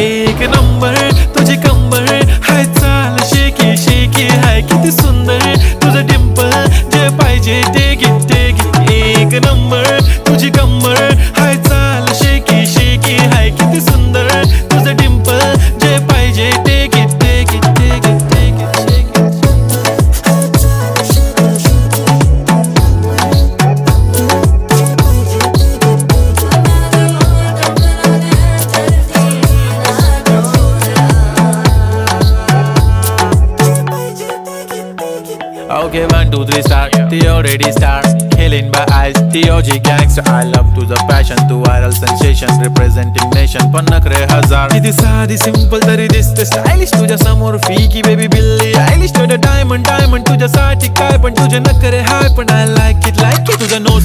एक नंबर तुझी कंबर हाय चाल शेकी शेकी हाय किती सुंदर तुझं डिंपल जे पाहिजे ते घे एक नंबर तुझी कंबर हाय चाल शेकी शेकी हाय किती सुंदर तुझं डिंपल जे पाहिजे ते घे Okay, 1, 2, 3 start. The already start. Killing by eyes. The OG gangster. I love to the passion, to viral sensation, representing nation. पण नखरे हजार. किती साधी simple तरी दिसते stylish. तुझ्या समोर फीकी baby बिल्ली आयलिश. तुझं diamond तुझ्यासाठी काय पण तुझे नखरे हाय पण I like it तुझं नोट